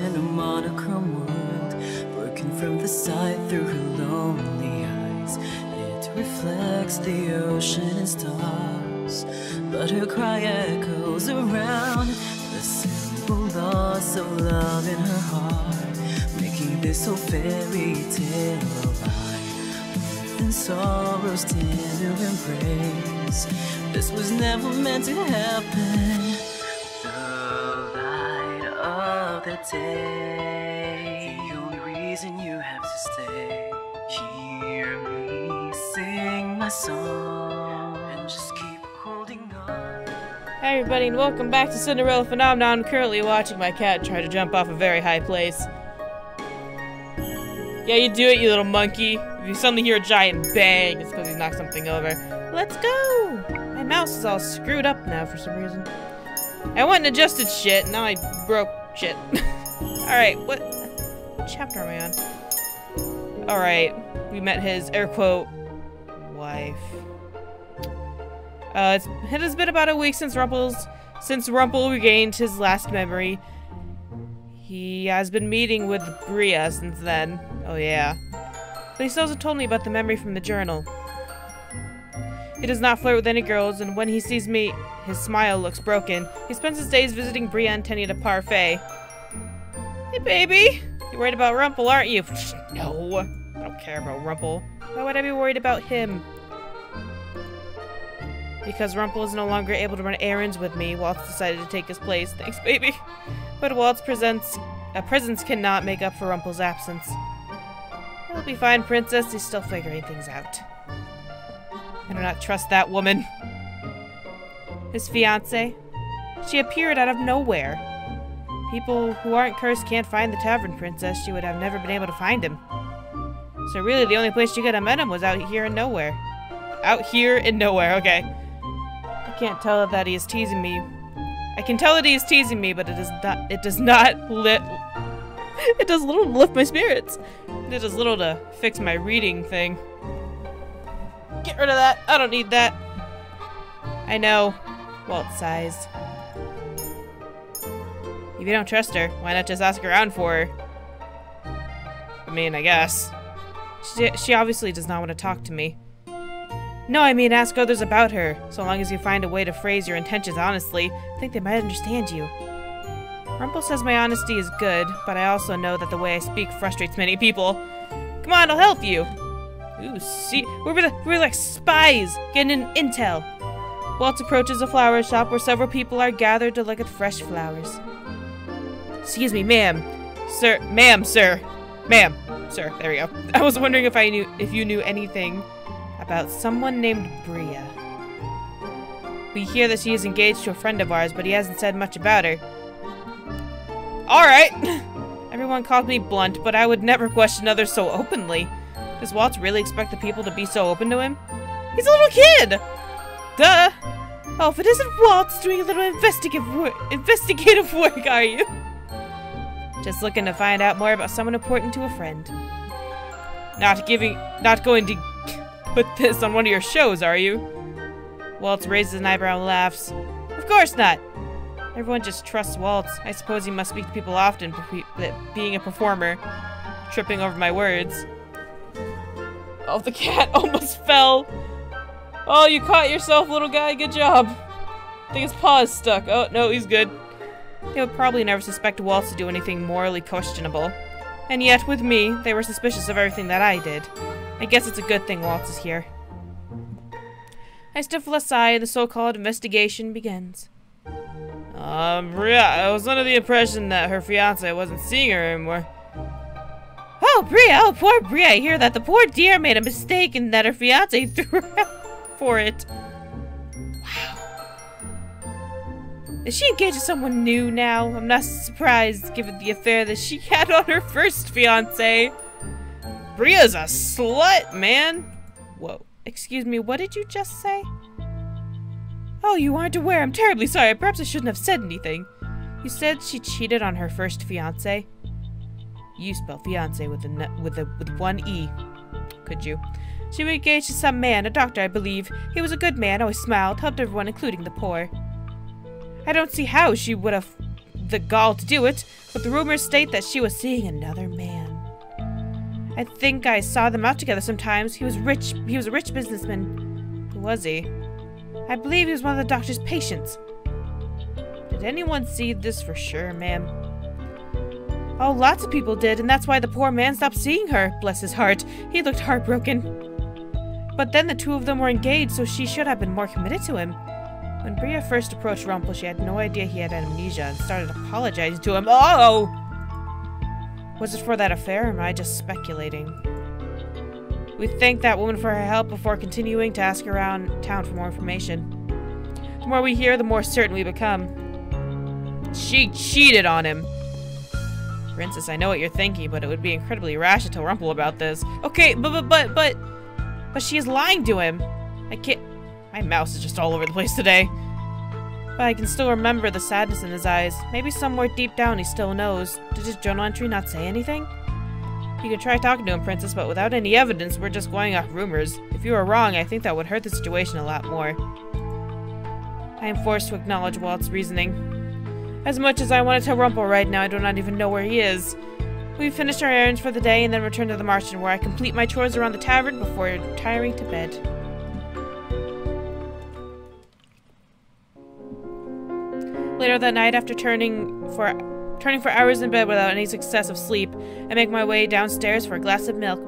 in a monochrome world, broken from the side through her lonely eyes. It reflects the ocean and stars, but her cry echoes around the simple loss of love in her heart, making this whole fairy tale alive. And sorrow's tender embrace, this was never meant to happen. The light of the day, the only reason you have to stay. Hear me sing my song and just keep holding on. Hey everybody, and welcome back to Cinderella Phenomenon. I'm currently watching my cat try to jump off a very high place. Yeah, you do it, you little monkey. If you suddenly hear a giant bang, it's because he knocked something over. Let's go! My mouse is all screwed up now for some reason. I went and adjusted shit, now I broke shit. Alright, what chapter am I on? Alright, we met his, air quote, wife. It has been about a week since Rumpel regained his last memory. He has been meeting with Bria since then. Oh yeah. But he still hasn't told me about the memory from the journal. He does not flirt with any girls, and when he sees me, his smile looks broken. He spends his days visiting Bria and tending a parfait. Hey baby! You're worried about Rumpel, aren't you? No, I don't care about Rumpel. Why would I be worried about him? Because Rumpel is no longer able to run errands with me, Waltz decided to take his place. Thanks, baby. But Walt's presence cannot make up for Rumpel's absence. It'll be fine, princess. He's still figuring things out. I do not trust that woman. His fiancée? She appeared out of nowhere. People who aren't cursed can't find the tavern, princess. She would have never been able to find him. So really, the only place you could have met him was out here in nowhere. Out here in nowhere, okay. I can't tell that he is teasing me. I can tell that he is teasing me, but it does little to lift my spirits. It does little to fix my reading thing. Get rid of that. I don't need that. I know. Walt sighs. If you don't trust her, why not just ask around for her? I mean, I guess. She obviously does not want to talk to me. No, I mean ask others about her. So long as you find a way to phrase your intentions honestly, I think they might understand you. Rumpel says my honesty is good, but I also know that the way I speak frustrates many people. Come on, I'll help you. Ooh, see, we're like spies getting an intel. Waltz approaches a flower shop where several people are gathered to look at fresh flowers. Excuse me, ma'am. Sir, ma'am, sir. Ma'am, sir, there we go. I was wondering if you knew anything about someone named Bria. We hear that she is engaged to a friend of ours, but he hasn't said much about her. Alright! Everyone calls me blunt, but I would never question others so openly. Does Waltz really expect the people to be so open to him? He's a little kid! Duh! Oh, if it isn't Waltz doing a little investigative work, are you? Just looking to find out more about someone important to a friend. Not going to put this on one of your shows, are you? Waltz raises an eyebrow and laughs. Of course not! Everyone just trusts Waltz. I suppose he must speak to people often, being a performer. Tripping over my words. Oh, the cat almost fell! Oh, you caught yourself, little guy. Good job. I think his paw is stuck. Oh, no, he's good. They would probably never suspect Waltz to do anything morally questionable. And yet, with me, they were suspicious of everything that I did. I guess it's a good thing Waltz is here. I stifle a sigh. The so-called investigation begins. Bria, I was under the impression that her fiancé wasn't seeing her anymore. Oh, Bria! Oh, poor Bria! I hear that the poor dear made a mistake and that her fiancé threw her out for it. Wow. Is she engaged to someone new now? I'm not surprised, given the affair that she had on her first fiancé. Bria's a slut, man! Whoa. Excuse me, what did you just say? Oh, you aren't aware. I'm terribly sorry. Perhaps I shouldn't have said anything. You said she cheated on her first fiancé? You spell fiancé with one E. Could you? She was engaged to some man, a doctor, I believe. He was a good man, always smiled, helped everyone, including the poor. I don't see how she would have the gall to do it, but the rumors state that she was seeing another man. I think I saw them out together sometimes. He was rich. He was a rich businessman. Who was he? I believe he was one of the doctor's patients. Did anyone see this for sure, ma'am? Oh, lots of people did, and that's why the poor man stopped seeing her. Bless his heart. He looked heartbroken. But then the two of them were engaged, so she should have been more committed to him. When Bria first approached Rumpel, she had no idea he had amnesia and started apologizing to him. Oh! Was it for that affair, or am I just speculating? We thanked that woman for her help before continuing to ask around town for more information. The more we hear, the more certain we become. She cheated on him. Princess, I know what you're thinking, but it would be incredibly rash to tell Rumpel about this. Okay, but she is lying to him. I can't. My mouse is just all over the place today. But I can still remember the sadness in his eyes. Maybe somewhere deep down he still knows. Did his journal entry not say anything? You can try talking to him, Princess, but without any evidence, we're just going off rumors. If you were wrong, I think that would hurt the situation a lot more. I am forced to acknowledge Walt's reasoning. As much as I want to tell Rumpel right now, I do not even know where he is. We finish our errands for the day and then return to the Martian, where I complete my chores around the tavern before retiring to bed. Later that night, after turning for hours in bed without any success of sleep, I make my way downstairs for a glass of milk.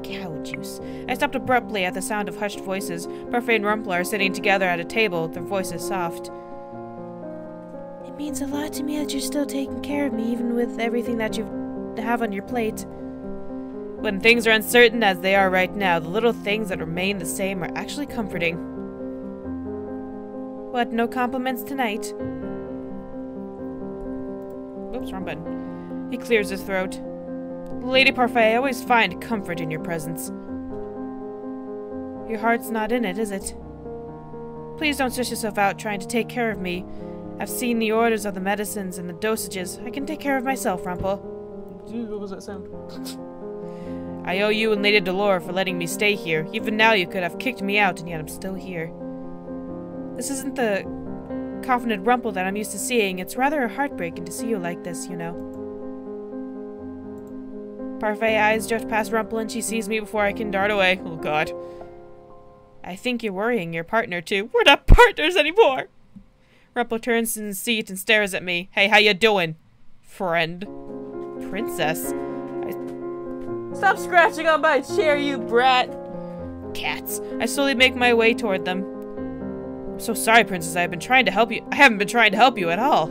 Cow juice. I stopped abruptly at the sound of hushed voices. Parfait and Rumpel are sitting together at a table, their voices soft. It means a lot to me that you're still taking care of me, even with everything that you have on your plate. When things are uncertain as they are right now, the little things that remain the same are actually comforting. What, no compliments tonight? Oops, wrong button. He clears his throat. Lady Parfait, I always find comfort in your presence. Your heart's not in it, is it? Please don't stress yourself out trying to take care of me. I've seen the orders of the medicines and the dosages. I can take care of myself, Rumpel. What was that sound? I owe you and Lady Delore for letting me stay here. Even now you could have kicked me out, and yet I'm still here. This isn't the confident Rumpel that I'm used to seeing. It's rather heartbreaking to see you like this, you know. Parfait eyes drift past Rumpel and she sees me before I can dart away. Oh god. I think you're worrying your partner too. We're not partners anymore! Rumpel turns in his seat and stares at me. Hey, how you doing? Friend. Princess. Stop scratching on my chair, you brat! Cats. I slowly make my way toward them. I'm so sorry, Princess. I haven't been trying to help you at all.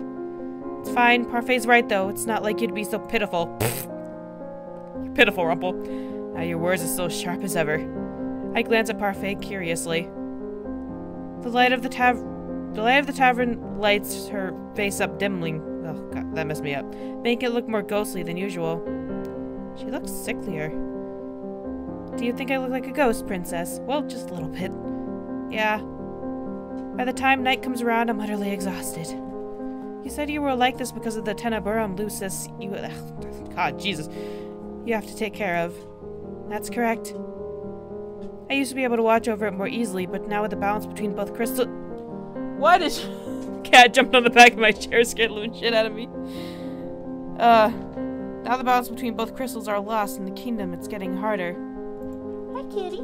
It's fine. Parfait's right, though. It's not like you'd be so pitiful. You're pitiful, Rumpel. Now your words are still sharp as ever. I glance at Parfait curiously. The light of the tavern lights her face up dimly. Oh god, that messed me up. Making it look more ghostly than usual. She looks sicklier. Do you think I look like a ghost, Princess? Well, just a little bit. Yeah. By the time night comes around, I'm utterly exhausted. You said you were like this because of the tenebrarum lucis God, Jesus. You have to take care of. That's correct. I used to be able to watch over it more easily, but now with the balance between both crystal— Why did Cat jumped on the back of my chair, scared the shit out of me. Now the balance between both crystals are lost in the kingdom, it's getting harder. Hi, kitty.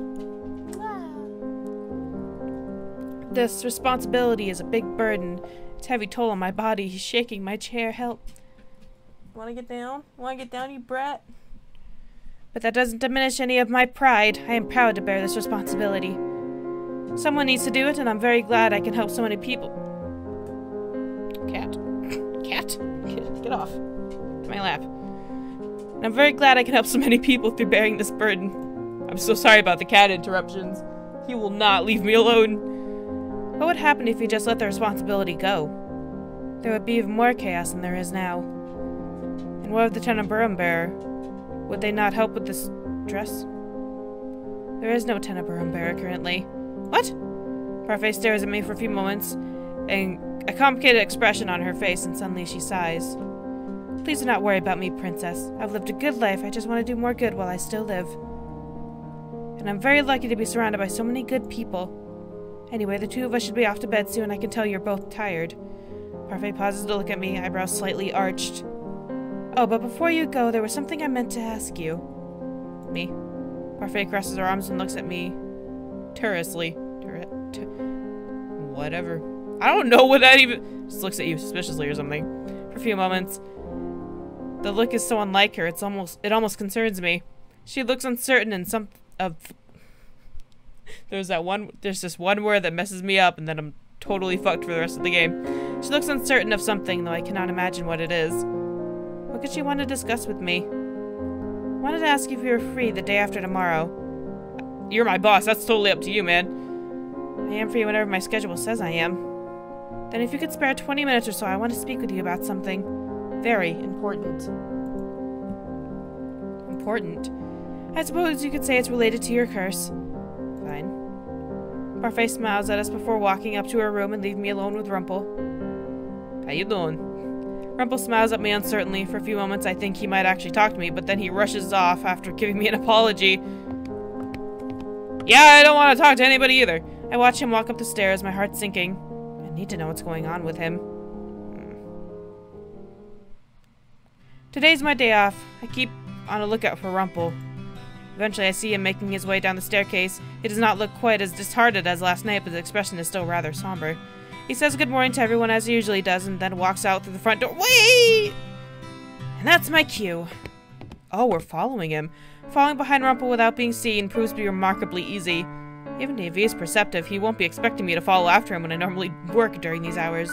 This responsibility is a big burden. It's a heavy toll on my body. He's shaking my chair. Help. Wanna get down? Wanna get down, you brat? But that doesn't diminish any of my pride. I am proud to bear this responsibility. Someone needs to do it, and I'm very glad I can help so many people. Cat. Cat. Get off my lap. And I'm very glad I can help so many people through bearing this burden. I'm so sorry about the cat interruptions. He will not leave me alone. What would happen if you just let the responsibility go? There would be even more chaos than there is now. And what of the tenebrarum bearer? Would they not help with this dress? There is no tenebrarum bearer currently. What? Parfait stares at me for a few moments, and a complicated expression on her face, and suddenly she sighs. Please do not worry about me, Princess. I've lived a good life. I just want to do more good while I still live. And I'm very lucky to be surrounded by so many good people. Anyway, the two of us should be off to bed soon. I can tell you're both tired. Parfait pauses to look at me, eyebrows slightly arched. Oh, but before you go, there was something I meant to ask you. Me. Parfait crosses her arms and looks at me curiously. Whatever. I don't know what that even... Just looks at you suspiciously or something. For a few moments. The look is so unlike her, it almost concerns me. She looks uncertain and there's this one word that messes me up and then I'm totally fucked for the rest of the game. She looks uncertain of something, though I cannot imagine what it is. What could she want to discuss with me? I wanted to ask you if you were free the day after tomorrow. You're my boss, that's totally up to you, man. I am free whenever my schedule says I am. Then if you could spare 20 minutes or so, I want to speak with you about something very important. Important? I suppose you could say it's related to your curse. Fine. Parfait smiles at us before walking up to her room and leaving me alone with Rumpel. How you doing? Rumpel smiles at me uncertainly. For a few moments I think he might actually talk to me, but then he rushes off after giving me an apology. Yeah, I don't want to talk to anybody either. I watch him walk up the stairs, my heart sinking. I need to know what's going on with him. Today's my day off. I keep on a lookout for Rumpel. Eventually I see him making his way down the staircase. He does not look quite as disheartened as last night, but his expression is still rather somber. He says good morning to everyone as he usually does, and then walks out through the front door. Wait! And that's my cue. Oh, we're following him. Falling behind Rumpel without being seen proves to be remarkably easy. Even if he is perceptive, he won't be expecting me to follow after him when I normally work during these hours.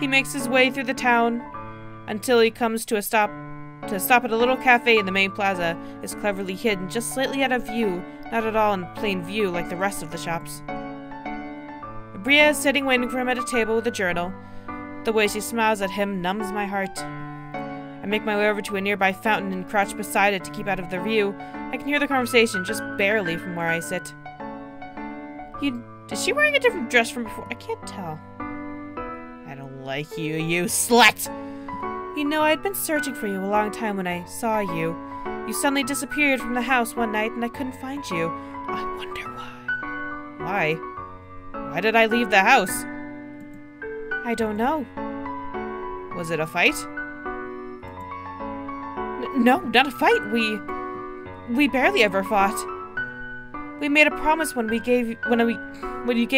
He makes his way through the town until he comes to a stop at a little cafe in the main plaza. Is cleverly hidden just slightly out of view, not at all in plain view like the rest of the shops. Bria is sitting waiting for him at a table with a journal. The way she smiles at him numbs my heart. I make my way over to a nearby fountain and crouch beside it to keep out of their view. I can hear the conversation just barely from where I sit. Is she wearing a different dress from before? I can't tell. I don't like you, you slut! You know, I'd been searching for you a long time when I saw you. You suddenly disappeared from the house one night and I couldn't find you. I wonder why. Why? Why did I leave the house? I don't know. Was it a fight? No, not a fight. We barely ever fought. We made a promise when you gave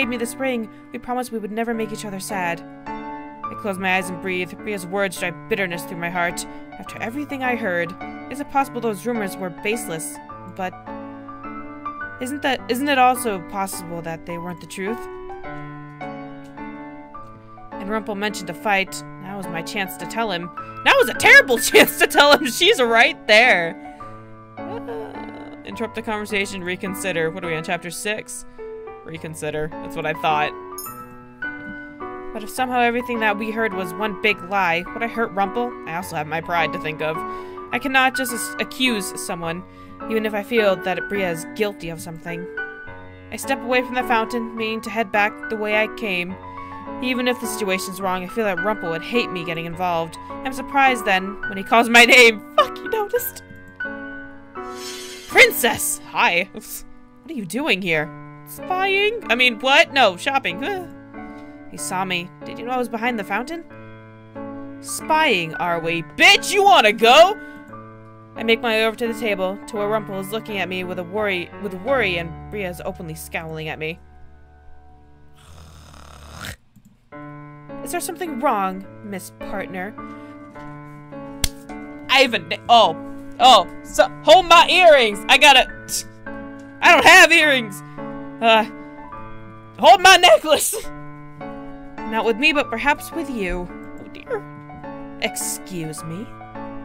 me this ring. We promised we would never make each other sad. I close my eyes and breathe. Ria's words drive bitterness through my heart. After everything I heard, is it possible those rumors were baseless? But isn't it also possible that they weren't the truth? And Rumpel mentioned a fight. Now was my chance to tell him. Now was a terrible chance to tell him. She's right there. Interrupt the conversation. Reconsider. What are we on? Chapter 6? Reconsider. That's what I thought. But if somehow everything that we heard was one big lie, would I hurt Rumpel? I also have my pride to think of. I cannot just accuse someone, even if I feel that Bria is guilty of something. I step away from the fountain, meaning to head back the way I came. Even if the situation's wrong, I feel that Rumpel would hate me getting involved. I'm surprised then, when he calls my name. Fuck, you noticed? Princess! Hi. What are you doing here? Spying? I mean, what? No, shopping. He saw me. Did you know I was behind the fountain? Spying, are we? Bitch, you wanna go? I make my way over to the table, to where Rumpel is looking at me with worry, and Bria is openly scowling at me. Is there something wrong, Miss Partner? So hold my earrings! I don't have earrings! Hold my necklace! Not with me, but perhaps with you. Oh dear. Excuse me?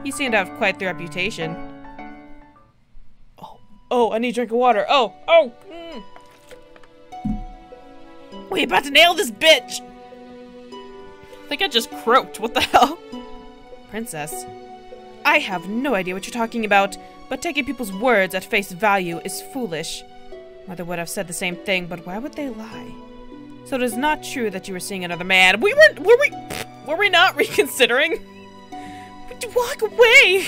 You seem to have quite the reputation. Oh, I need a drink of water. We about to nail this bitch! I think I just croaked. What the hell? Princess. I have no idea what you're talking about, but taking people's words at face value is foolish. Mother would have said the same thing, but why would they lie? So it is not true that you were seeing another man. Were we not reconsidering? Walk away!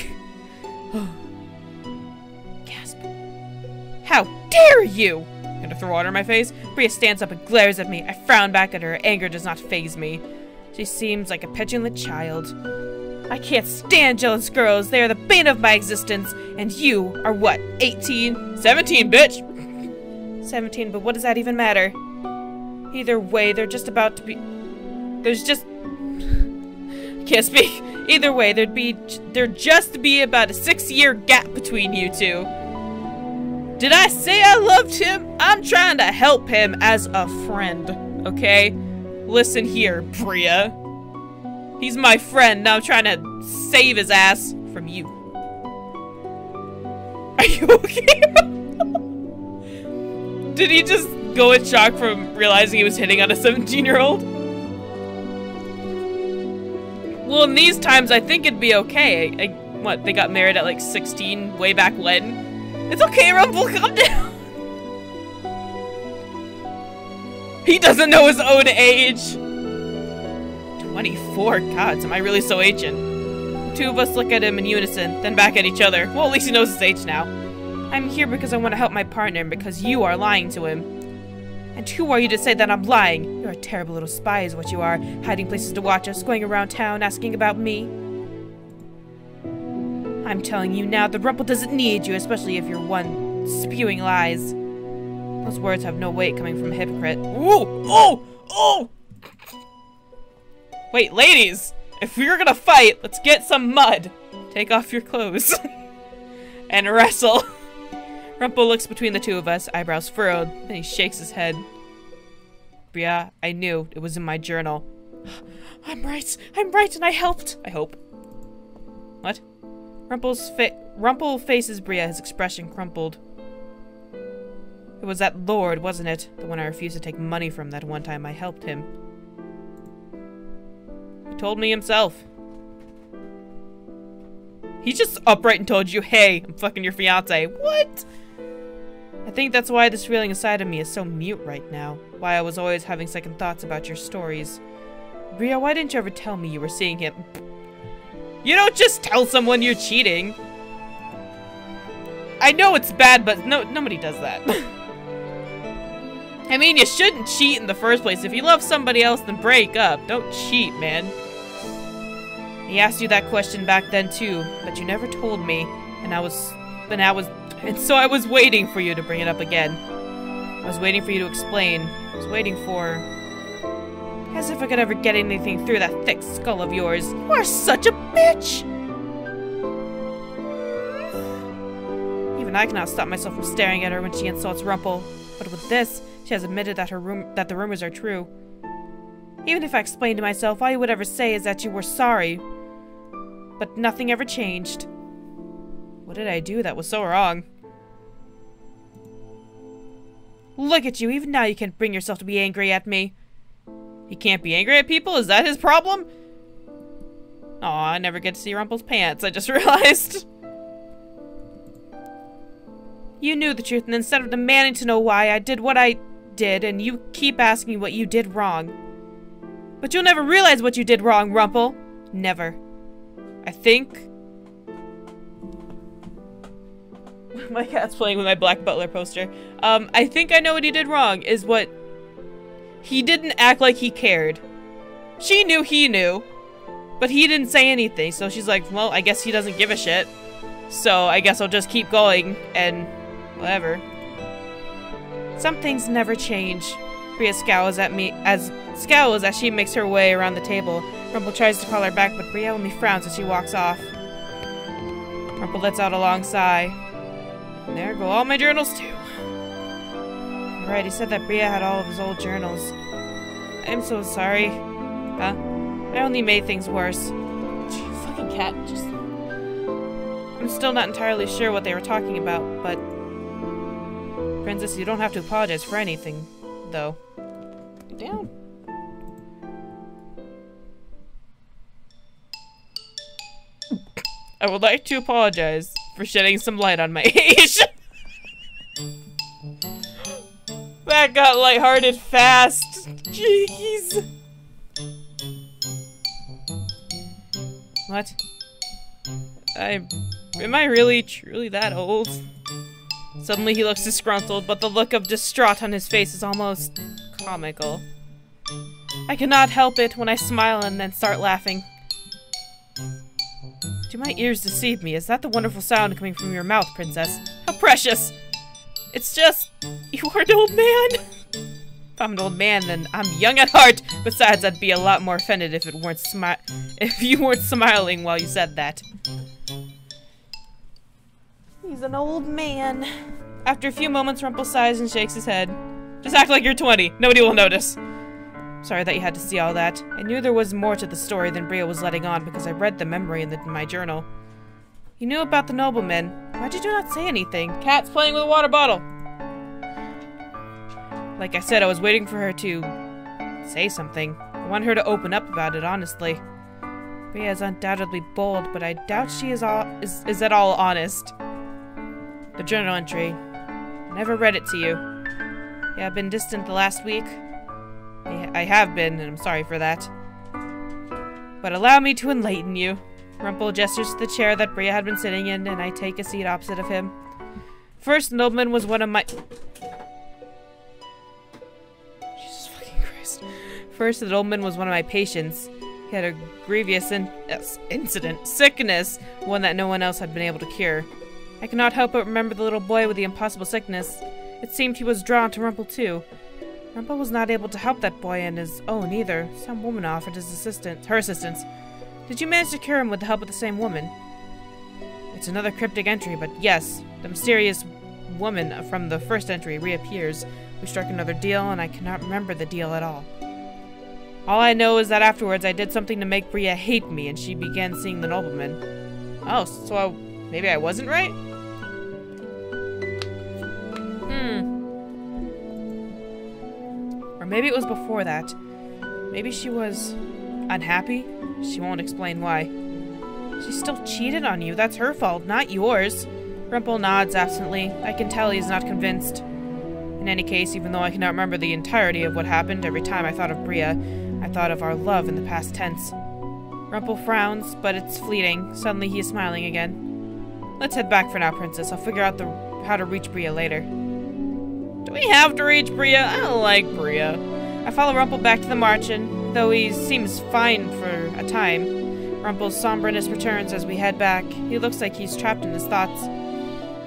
Gasp. How dare you! Gonna throw water in my face? Bria stands up and glares at me. I frown back at her. Anger does not faze me. She seems like a petulant child. I can't stand jealous girls. They are the bane of my existence. And you are what, 18? 17, bitch! 17, but what does that even matter? Either way, they're just about to be... There's just... Can't speak. Either way, there'd just be about a 6-year gap between you two. Did I say I loved him? I'm trying to help him as a friend, okay? Listen here, Bria. He's my friend, now I'm trying to save his ass from you. Are you okay? Did he just go in shock from realizing he was hitting on a 17-year-old? Well, in these times, I think it'd be okay. What, they got married at like 16 way back when? It's okay, Rumpel, calm down. He doesn't know his own age. 24, gods, am I really so ancient? The two of us look at him in unison, then back at each other. Well, at least he knows his age now. I'm here because I want to help my partner and because you are lying to him. And who are you to say that I'm lying? You're a terrible little spy is what you are, hiding places to watch us, going around town asking about me. I'm telling you now, the Rumpel doesn't need you, especially if you're one spewing lies. Those words have no weight coming from a hypocrite. Ooh! Oh! Oh! Wait, ladies! If we're gonna fight, let's get some mud. Take off your clothes. And wrestle. Rumpel looks between the two of us, eyebrows furrowed, then he shakes his head. Bria, I knew. It was in my journal. I'm right, and I helped. I hope. What? Rumpel faces Bria, his expression crumpled. It was that lord, wasn't it? The one I refused to take money from that one time I helped him. He told me himself. He just upright and told you, hey, I'm fucking your fiance. What? I think that's why this feeling inside of me is so mute right now. Why I was always having second thoughts about your stories. Bria, why didn't you ever tell me you were seeing him? You don't just tell someone you're cheating. I know it's bad, but nobody does that. I mean, you shouldn't cheat in the first place. If you love somebody else, then break up. Don't cheat, man. He asked you that question back then too, but you never told me, and so I was waiting for you to bring it up again. I was waiting for you to explain. I was waiting for... As if I could ever get anything through that thick skull of yours. You are such a bitch! Even I cannot stop myself from staring at her when she insults Rumpel. But with this, she has admitted that the rumors are true. Even if I explained to myself, all you would ever say is that you were sorry. But nothing ever changed. What did I do that was so wrong? Look at you, even now you can't bring yourself to be angry at me. He can't be angry at people? Is that his problem? Aw, I never get to see Rumpel's pants, I just realized. You knew the truth, and instead of demanding to know why, I did what I did, and you keep asking what you did wrong. But you'll never realize what you did wrong, Rumpel. Never. I think... My cat's playing with my Black Butler poster. I think I know what he did wrong, is what... He didn't act like he cared. She knew he knew, but he didn't say anything, so she's like, well, I guess he doesn't give a shit. So I guess I'll just keep going, and whatever. Some things never change. Bria scowls as she makes her way around the table. Rumpel tries to call her back, but Bria only frowns as she walks off. Rumpel lets out a long sigh. And there go all my journals too. Right, he said that Bria had all of his old journals. I'm so sorry. Huh? I only made things worse. Gee, fucking cat, just... I'm still not entirely sure what they were talking about, but... Princess, you don't have to apologize for anything, though. Get down. I would like to apologize for shedding some light on my age. That got lighthearted fast. Jeez. What? Am I really truly that old? Suddenly he looks disgruntled, but the look of distraught on his face is almost comical. I cannot help it when I smile and then start laughing. Do my ears deceive me? Is that the wonderful sound coming from your mouth, princess? How precious! It's just... you are an old man! If I'm an old man, then I'm young at heart! Besides, I'd be a lot more offended if you weren't smiling while you said that. He's an old man. After a few moments, Rumpel sighs and shakes his head. Just act like you're 20. Nobody will notice. Sorry that you had to see all that. I knew there was more to the story than Bria was letting on because I read the memory in my journal. You knew about the nobleman. Why did you not say anything? Cat's playing with a water bottle. Like I said, I was waiting for her to say something. I want her to open up about it, honestly. Bria is undoubtedly bold, but I doubt she is at all honest. The journal entry. I never read it to you. Yeah, I've been distant the last week. I have been, and I'm sorry for that. But allow me to enlighten you. Rumpel gestures to the chair that Bria had been sitting in, and I take a seat opposite of him. First, the nobleman was one of my... Jesus fucking Christ. First, the nobleman was one of my patients. He had a grievous sickness, one that no one else had been able to cure. I cannot help but remember the little boy with the impossible sickness. It seemed he was drawn to Rumpel too. Rumpel was not able to help that boy on his own either. Some woman offered her assistance. Did you manage to cure him with the help of the same woman? It's another cryptic entry, but yes, the mysterious woman from the first entry reappears. We struck another deal, and I cannot remember the deal at all. All I know is that afterwards I did something to make Bria hate me, and she began seeing the nobleman. Oh, so maybe I wasn't right? Or maybe it was before that. Maybe she was unhappy? She won't explain why. She still cheated on you. That's her fault, not yours. Rumpel nods absently. I can tell he's not convinced. In any case, even though I cannot remember the entirety of what happened, every time I thought of Bria, I thought of our love in the past tense. Rumpel frowns, but it's fleeting. Suddenly he is smiling again. Let's head back for now, princess. I'll figure out how to reach Bria later. Do we have to reach Bria? I don't like Bria. I follow Rumpel back to the marchen, though he seems fine for a time. Rumpel's somberness returns as we head back. He looks like he's trapped in his thoughts.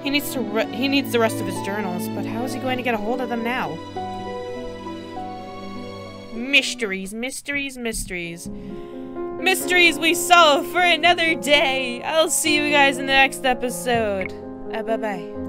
He needs the rest of his journals, but how is he going to get a hold of them now? Mysteries, mysteries, mysteries. Mysteries we solve for another day. I'll see you guys in the next episode. Bye-bye.